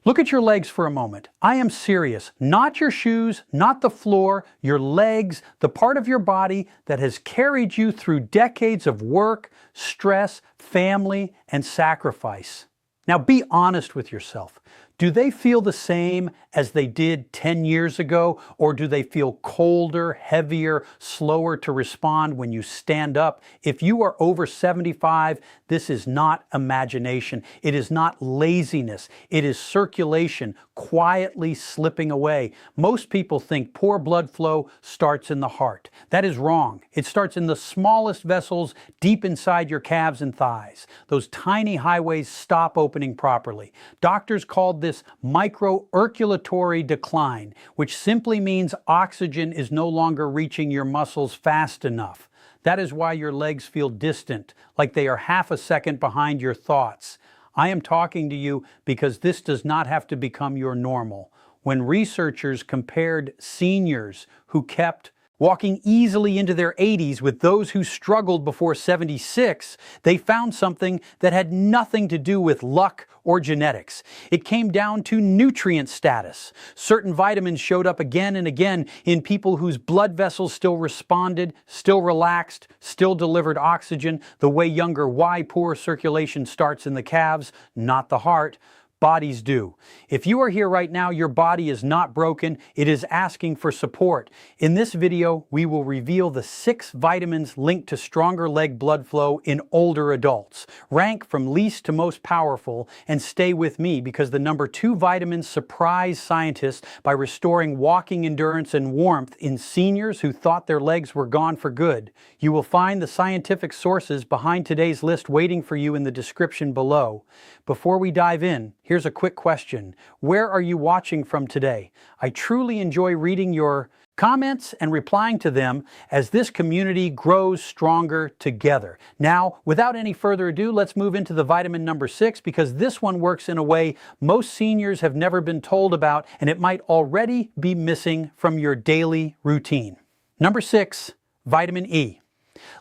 Look at your legs for a moment. I am serious. Not your shoes, not the floor, your legs, the part of your body that has carried you through decades of work, stress, family, and sacrifice. Now be honest with yourself. Do they feel the same as they did 10 years ago, or do they feel colder, heavier, slower to respond when you stand up? If you are over 75, this is not imagination. It is not laziness. It is circulation quietly slipping away. Most people think poor blood flow starts in the heart. That is wrong. It starts in the smallest vessels deep inside your calves and thighs. Those tiny highways stop opening properly. Doctors called this microcirculatory decline, which simply means oxygen is no longer reaching your muscles fast enough. That is why your legs feel distant, like they are half a second behind your thoughts. I am talking to you because this does not have to become your normal. When researchers compared seniors who kept walking easily into their 80s with those who struggled before 76, they found something that had nothing to do with luck or genetics. It came down to nutrient status. Certain vitamins showed up again and again in people whose blood vessels still responded, still relaxed, still delivered oxygen, the way younger why poor circulation starts in the calves, not the heart. Bodies do. If you are here right now, your body is not broken. It is asking for support. In this video, we will reveal the 6 vitamins linked to stronger leg blood flow in older adults. Rank from least to most powerful, and stay with me because the number 2 vitamins surprise scientists by restoring walking endurance and warmth in seniors who thought their legs were gone for good. You will find the scientific sources behind today's list waiting for you in the description below. Before we dive in, here's a quick question. Where are you watching from today? I truly enjoy reading your comments and replying to them as this community grows stronger together. Now, without any further ado, let's move into the vitamin number 6 because this one works in a way most seniors have never been told about, and it might already be missing from your daily routine. Number 6, vitamin E.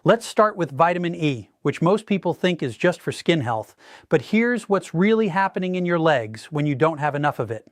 Let's start with vitamin E, which most people think is just for skin health. But here's what's really happening in your legs when you don't have enough of it.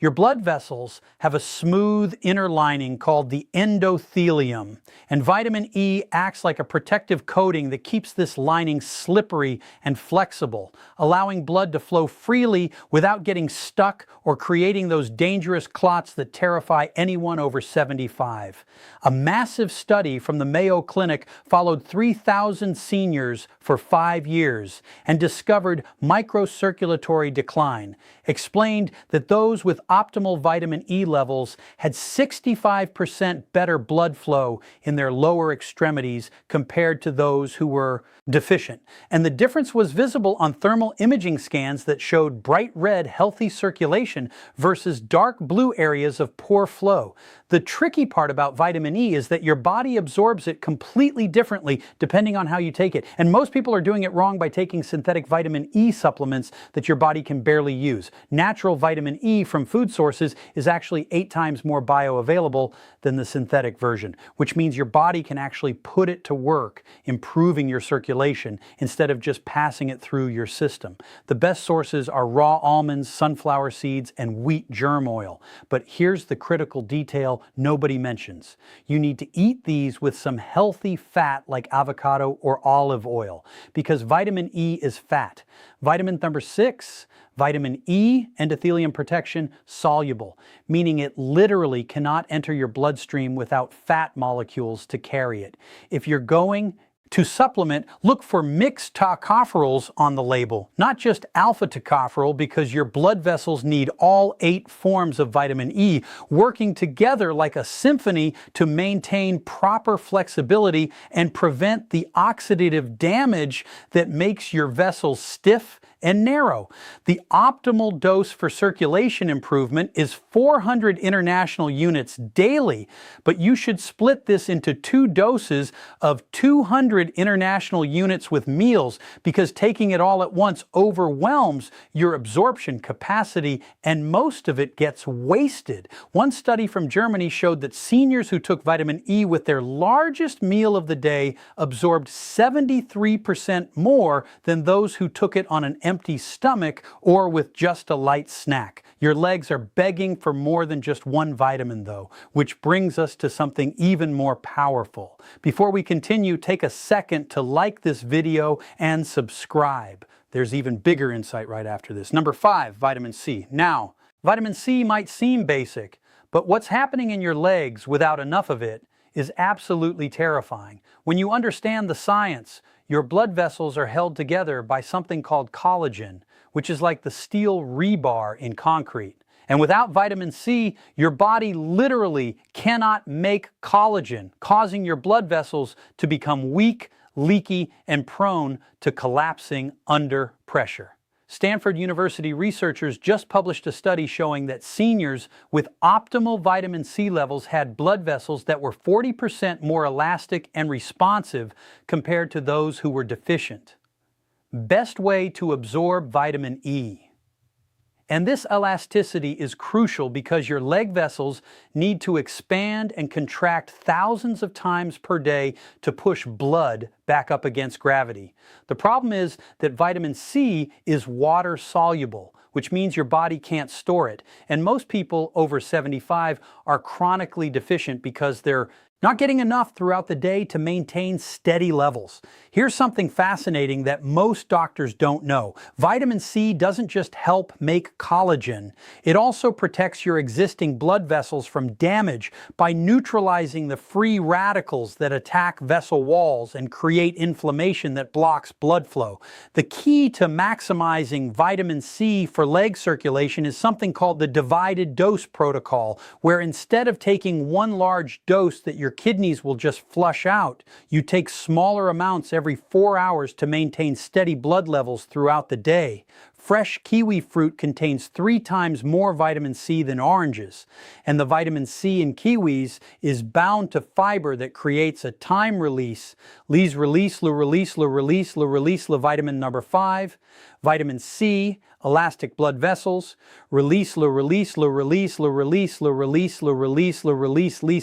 Your blood vessels have a smooth inner lining called the endothelium, and vitamin E acts like a protective coating that keeps this lining slippery and flexible, allowing blood to flow freely without getting stuck or creating those dangerous clots that terrify anyone over 75. A massive study from the Mayo Clinic followed 3,000 seniors for 5 years and discovered microcirculatory decline, explained that those with optimal vitamin E levels had 65% better blood flow in their lower extremities compared to those who were deficient. And the difference was visible on thermal imaging scans that showed bright red healthy circulation versus dark blue areas of poor flow. The tricky part about vitamin E is that your body absorbs it completely differently depending on how you take it. And most people are doing it wrong by taking synthetic vitamin E supplements that your body can barely use. Natural vitamin E from food sources is actually 8 times more bioavailable than the synthetic version, which means your body can actually put it to work, improving your circulation instead of just passing it through your system. The best sources are raw almonds, sunflower seeds, and wheat germ oil. But here's the critical detail nobody mentions. You need to eat these with some healthy fat like avocado or olive oil, because vitamin E is fat. Vitamin number 6, vitamin E, endothelium protection, soluble, meaning it literally cannot enter your bloodstream without fat molecules to carry it. If you're going to supplement, look for mixed tocopherols on the label, not just alpha tocopherol, because your blood vessels need all 8 forms of vitamin E working together like a symphony to maintain proper flexibility and prevent the oxidative damage that makes your vessels stiff and narrow. The optimal dose for circulation improvement is 400 international units daily, but you should split this into 2 doses of 200 international units with meals, because taking it all at once overwhelms your absorption capacity and most of it gets wasted. One study from Germany showed that seniors who took vitamin E with their largest meal of the day absorbed 73% more than those who took it on an empty stomach or with just a light snack. Your legs are begging for more than just one vitamin though, which brings us to something even more powerful. Before we continue, take a second to like this video and subscribe. There's even bigger insight right after this. Number 5, vitamin C. Now, vitamin C might seem basic, but what's happening in your legs without enough of it is absolutely terrifying. When you understand the science, your blood vessels are held together by something called collagen, which is like the steel rebar in concrete. And without vitamin C, your body literally cannot make collagen, causing your blood vessels to become weak, leaky, and prone to collapsing under pressure. Stanford University researchers just published a study showing that seniors with optimal vitamin C levels had blood vessels that were 40% more elastic and responsive compared to those who were deficient. Best way to absorb vitamin E. And this elasticity is crucial because your leg vessels need to expand and contract thousands of times per day to push blood back up against gravity. The problem is that vitamin C is water soluble, which means your body can't store it. And most people over 75 are chronically deficient because they're not getting enough throughout the day to maintain steady levels. Here's something fascinating that most doctors don't know. Vitamin C doesn't just help make collagen, it also protects your existing blood vessels from damage by neutralizing the free radicals that attack vessel walls and create inflammation that blocks blood flow. The key to maximizing vitamin C for leg circulation is something called the divided dose protocol, where instead of taking one large dose that your kidneys will just flush out, you take smaller amounts every 4 hours to maintain steady blood levels throughout the day. Fresh kiwi fruit contains 3 times more vitamin C than oranges, and the vitamin C in kiwis is bound to fiber that creates a time release. Lees release, vitamin number 5, vitamin C, elastic blood vessels, release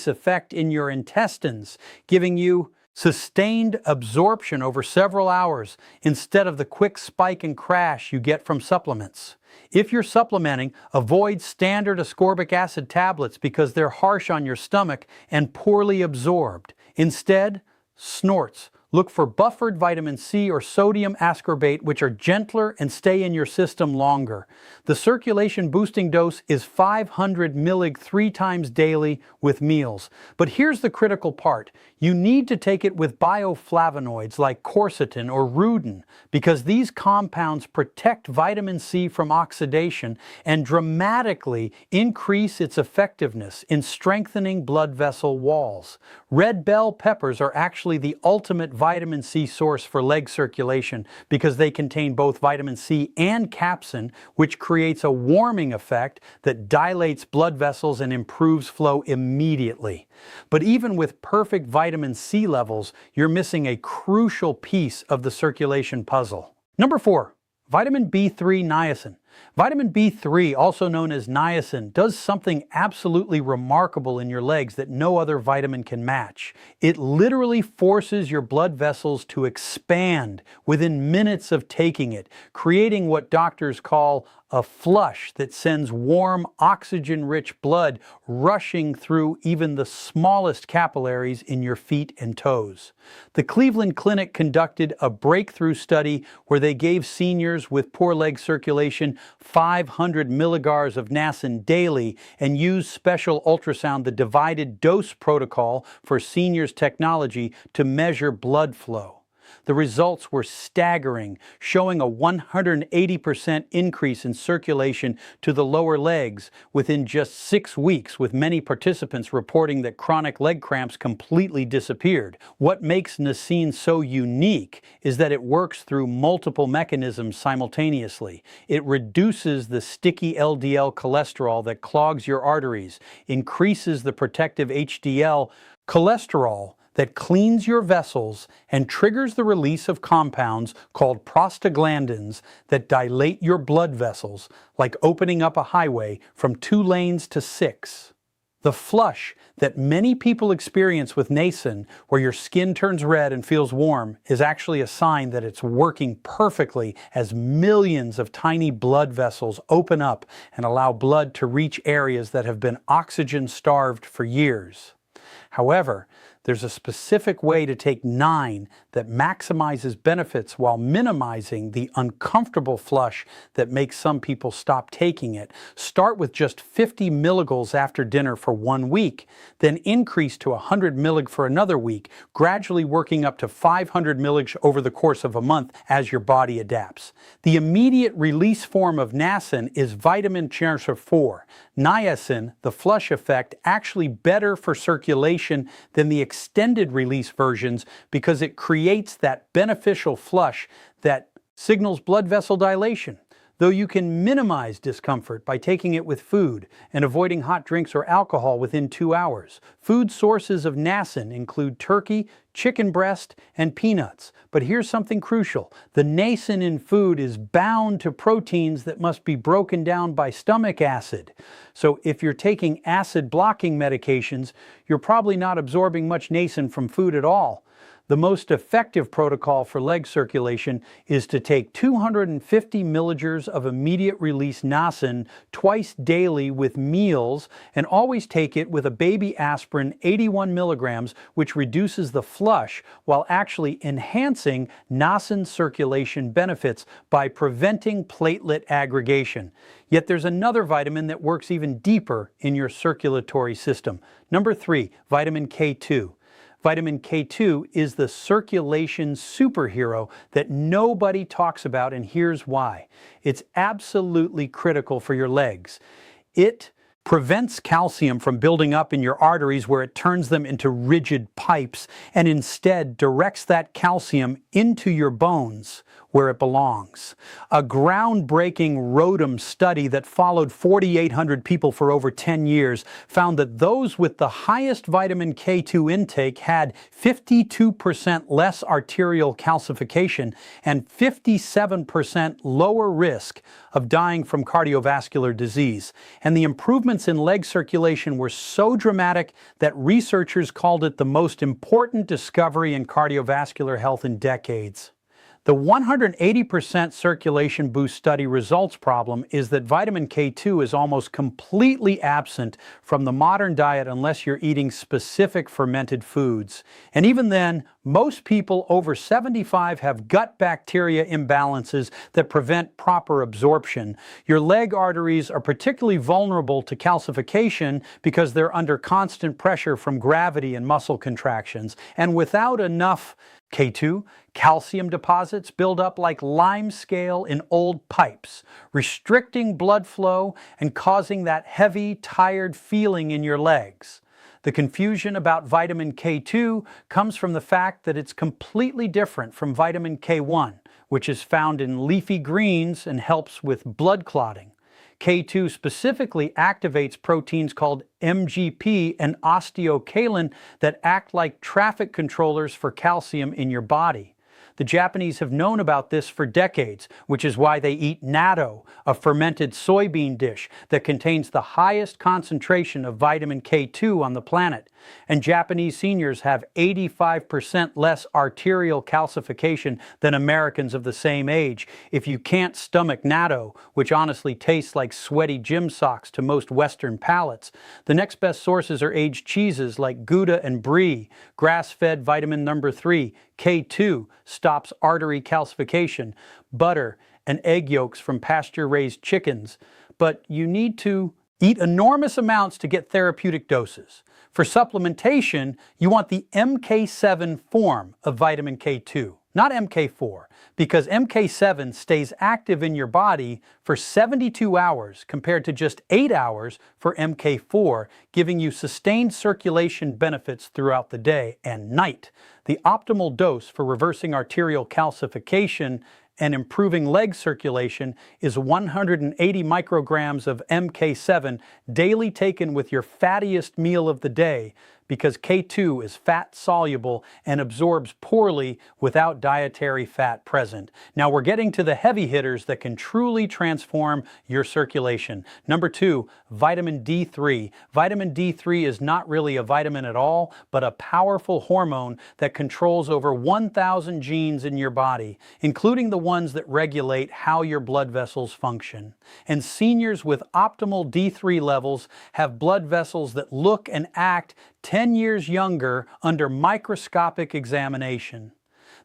effect in your intestines, giving you sustained absorption over several hours instead of the quick spike and crash you get from supplements. If you're supplementing, avoid standard ascorbic acid tablets because they're harsh on your stomach and poorly absorbed. Instead, snorts. Look for buffered vitamin C or sodium ascorbate, which are gentler and stay in your system longer. The circulation boosting dose is 500 mg 3 times daily with meals. But here's the critical part. You need to take it with bioflavonoids like quercetin or rudin because these compounds protect vitamin C from oxidation and dramatically increase its effectiveness in strengthening blood vessel walls. Red bell peppers are actually the ultimate vitamin C source for leg circulation because they contain both vitamin C and capsaicin, which creates a warming effect that dilates blood vessels and improves flow immediately. But even with perfect vitamin C levels, you're missing a crucial piece of the circulation puzzle. Number 4, vitamin B3 niacin. Vitamin B3, also known as niacin, does something absolutely remarkable in your legs that no other vitamin can match. It literally forces your blood vessels to expand within minutes of taking it, creating what doctors call a flush that sends warm, oxygen-rich blood rushing through even the smallest capillaries in your feet and toes. The Cleveland Clinic conducted a breakthrough study where they gave seniors with poor leg circulation 500 milligars of niacin daily and used special ultrasound, the divided dose protocol for seniors technology, to measure blood flow. The results were staggering, showing a 180% increase in circulation to the lower legs within just 6 weeks, with many participants reporting that chronic leg cramps completely disappeared. What makes niacin so unique is that it works through multiple mechanisms simultaneously. It reduces the sticky LDL cholesterol that clogs your arteries, increases the protective HDL cholesterol that cleans your vessels and triggers the release of compounds called prostaglandins that dilate your blood vessels, like opening up a highway from 2 lanes to 6. The flush that many people experience with Nason, where your skin turns red and feels warm, is actually a sign that it's working perfectly as millions of tiny blood vessels open up and allow blood to reach areas that have been oxygen-starved for years. However, there's a specific way to take 9 that maximizes benefits while minimizing the uncomfortable flush that makes some people stop taking it. Start with just 50 milligauls after dinner for 1 week, then increase to 100 millig for another week, gradually working up to 500 millig over the course of a month as your body adapts. The immediate release form of Nason is vitamin Ch4. Niacin, the flush effect, actually better for circulation than the extended release versions because it creates that beneficial flush that signals blood vessel dilation. Though you can minimize discomfort by taking it with food and avoiding hot drinks or alcohol within 2 hours. Food sources of Nason include turkey, chicken breast, and peanuts. But here's something crucial. The Nason in food is bound to proteins that must be broken down by stomach acid. So if you're taking acid-blocking medications, you're probably not absorbing much Nason from food at all. The most effective protocol for leg circulation is to take 250 milligers of immediate release Nason twice daily with meals, and always take it with a baby aspirin 81 milligrams, which reduces the flush while actually enhancing Nason circulation benefits by preventing platelet aggregation. Yet there's another vitamin that works even deeper in your circulatory system. Number 3, vitamin K2. Vitamin K2 is the circulation superhero that nobody talks about, and here's why. It's absolutely critical for your legs. It prevents calcium from building up in your arteries where it turns them into rigid pipes, and instead directs that calcium into your bones where it belongs. A groundbreaking Rodum study that followed 4,800 people for over 10 years found that those with the highest vitamin K2 intake had 52% less arterial calcification and 57% lower risk of dying from cardiovascular disease. And the improvements in leg circulation were so dramatic that researchers called it the most important discovery in cardiovascular health in decades. The 180% circulation boost study results problem is that vitamin K2 is almost completely absent from the modern diet unless you're eating specific fermented foods. And even then, most people over 75 have gut bacteria imbalances that prevent proper absorption. Your leg arteries are particularly vulnerable to calcification because they're under constant pressure from gravity and muscle contractions. And without enough K2, calcium deposits build up like limescale in old pipes, restricting blood flow and causing that heavy, tired feeling in your legs. The confusion about vitamin K2 comes from the fact that it's completely different from vitamin K1, which is found in leafy greens and helps with blood clotting. K2 specifically activates proteins called MGP and osteocalin that act like traffic controllers for calcium in your body. The Japanese have known about this for decades, which is why they eat natto, a fermented soybean dish that contains the highest concentration of vitamin K2 on the planet. And Japanese seniors have 85% less arterial calcification than Americans of the same age. If you can't stomach natto, which honestly tastes like sweaty gym socks to most Western palates, the next best sources are aged cheeses like Gouda and Brie. Grass-fed vitamin number 3, K2, stops artery calcification. Butter and egg yolks from pasture-raised chickens. But you need to eat enormous amounts to get therapeutic doses. For supplementation, you want the MK7 form of vitamin K2, not MK4, because MK7 stays active in your body for 72 hours compared to just 8 hours for MK4, giving you sustained circulation benefits throughout the day and night. The optimal dose for reversing arterial calcification and improving leg circulation is 180 micrograms of MK7 daily, taken with your fattiest meal of the day, because K2 is fat soluble and absorbs poorly without dietary fat present. Now we're getting to the heavy hitters that can truly transform your circulation. Number 2, vitamin D3. Vitamin D3 is not really a vitamin at all, but a powerful hormone that controls over 1,000 genes in your body, including the ones that regulate how your blood vessels function. And seniors with optimal D3 levels have blood vessels that look and act 10 years younger under microscopic examination.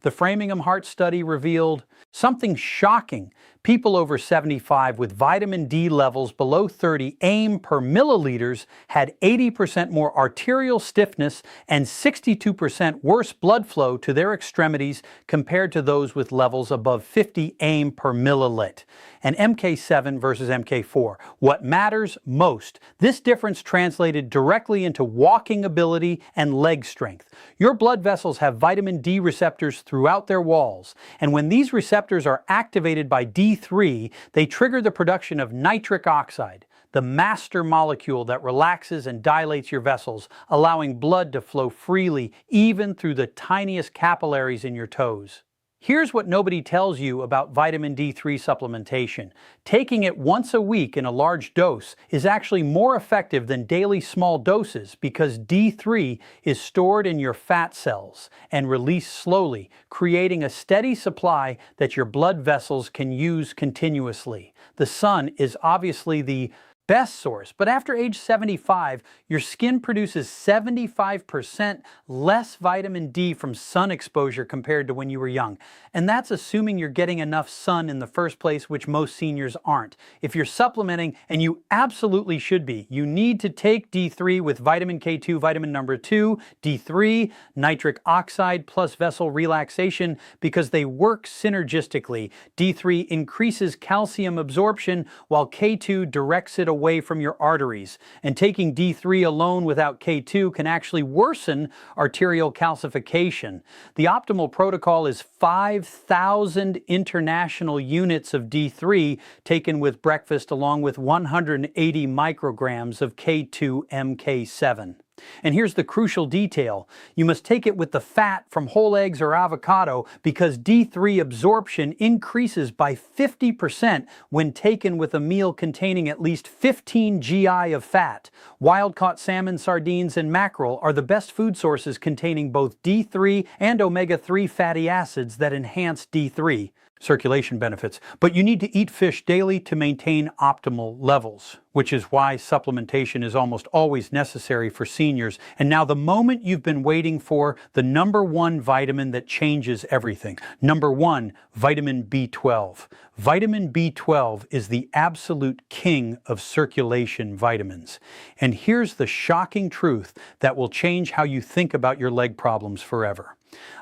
The Framingham Heart Study revealed something shocking. People over 75 with vitamin D levels below 30 AIM per milliliters had 80% more arterial stiffness and 62% worse blood flow to their extremities compared to those with levels above 50 AIM per millilit. And MK7 versus MK4. What matters most? This difference translated directly into walking ability and leg strength. Your blood vessels have vitamin D receptors throughout their walls, and when these receptors are activated by D3, they trigger the production of nitric oxide, the master molecule that relaxes and dilates your vessels, allowing blood to flow freely even through the tiniest capillaries in your toes. Here's what nobody tells you about vitamin D3 supplementation. Taking it once a week in a large dose is actually more effective than daily small doses because D3 is stored in your fat cells and released slowly, creating a steady supply that your blood vessels can use continuously. The sun is obviously the best source, but after age 75, your skin produces 75% less vitamin D from sun exposure compared to when you were young. And that's assuming you're getting enough sun in the first place, which most seniors aren't. If you're supplementing, and you absolutely should be, you need to take D3 with vitamin K2, vitamin number 2, D3, nitric oxide plus vessel relaxation because they work synergistically. D3 increases calcium absorption while K2 directs it away from your arteries, and taking D3 alone without K2 can actually worsen arterial calcification. The optimal protocol is 5,000 international units of D3 taken with breakfast along with 180 micrograms of K2-MK7. And here's the crucial detail. You must take it with the fat from whole eggs or avocado because D3 absorption increases by 50% when taken with a meal containing at least 15 GI of fat. Wild-caught salmon, sardines, and mackerel are the best food sources containing both D3 and omega-3 fatty acids that enhance D3 circulation benefits. But you need to eat fish daily to maintain optimal levels, which is why supplementation is almost always necessary for seniors. And now the moment you've been waiting for, the number one vitamin that changes everything. Number 1, vitamin B12. Vitamin B12 is the absolute king of circulation vitamins. And here's the shocking truth that will change how you think about your leg problems forever.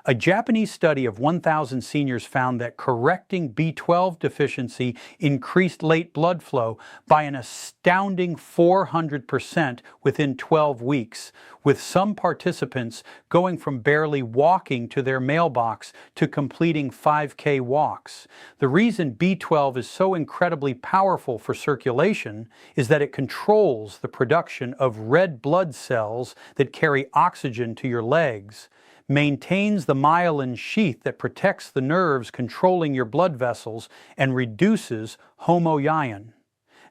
A Japanese study of 1,000 seniors found that correcting B12 deficiency increased late blood flow by an astounding 400% within 12 weeks, with some participants going from barely walking to their mailbox to completing 5K walks. The reason B12 is so incredibly powerful for circulation is that it controls the production of red blood cells that carry oxygen to your legs, maintains the myelin sheath that protects the nerves controlling your blood vessels, and reduces homoiron,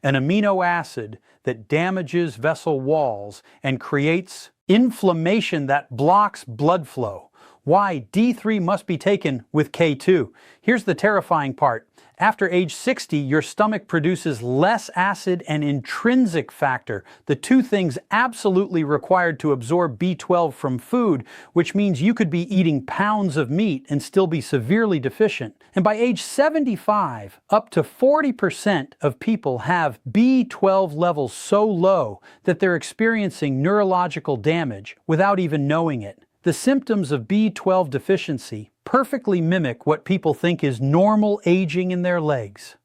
an amino acid that damages vessel walls and creates inflammation that blocks blood flow. Why D3 must be taken with K2. Here's the terrifying part. After age 60, your stomach produces less acid and intrinsic factor, the two things absolutely required to absorb B12 from food, which means you could be eating pounds of meat and still be severely deficient. And by age 75, up to 40% of people have B12 levels so low that they're experiencing neurological damage without even knowing it. The symptoms of B12 deficiency perfectly mimic what people think is normal aging in their legs.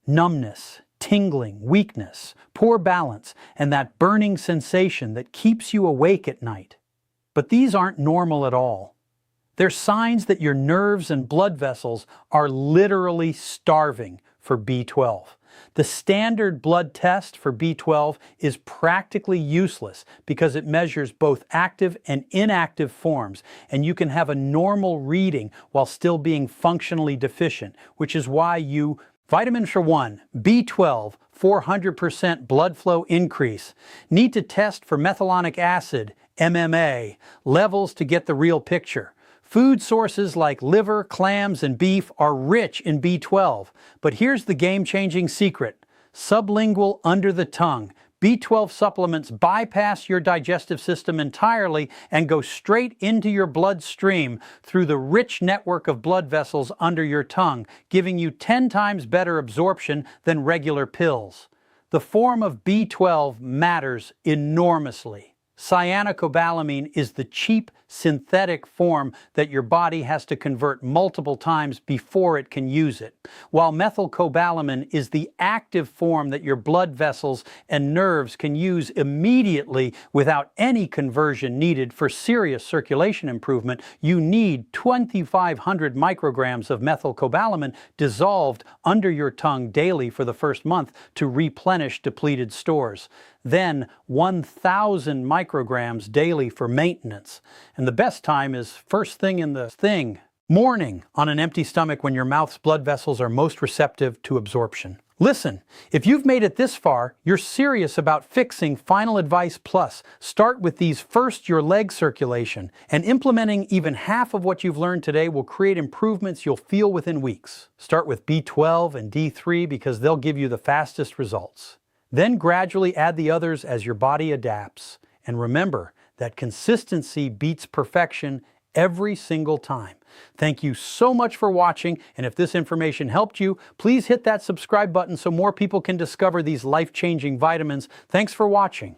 Numbness, tingling, weakness, poor balance, and that burning sensation that keeps you awake at night. But these aren't normal at all. They're signs that your nerves and blood vessels are literally starving for B12. The standard blood test for B12 is practically useless because it measures both active and inactive forms, and you can have a normal reading while still being functionally deficient, which is why vitamins for one, B12, 400% blood flow increase. Need to test for methylonic acid, MMA, levels to get the real picture. Food sources like liver, clams, and beef are rich in B12. But here's the game-changing secret. Sublingual under the tongue. B12 supplements bypass your digestive system entirely and go straight into your bloodstream through the rich network of blood vessels under your tongue, giving you 10 times better absorption than regular pills. The form of B12 matters enormously. Cyanocobalamin is the cheap synthetic form that your body has to convert multiple times before it can use it, while methylcobalamin is the active form that your blood vessels and nerves can use immediately without any conversion needed. For serious circulation improvement, you need 2,500 micrograms of methylcobalamin dissolved under your tongue daily for the first month to replenish depleted stores. Then 1,000 micrograms daily for maintenance. And the best time is first thing in the morning on an empty stomach when your mouth's blood vessels are most receptive to absorption. Listen, if you've made it this far, you're serious about fixing Final Advice Plus. Start with these first, your leg circulation, and implementing even half of what you've learned today will create improvements you'll feel within weeks. Start with B12 and D3 because they'll give you the fastest results. Then gradually add the others as your body adapts. And remember that consistency beats perfection every single time. Thank you so much for watching, and if this information helped you, please hit that subscribe button so more people can discover these life-changing vitamins. Thanks for watching.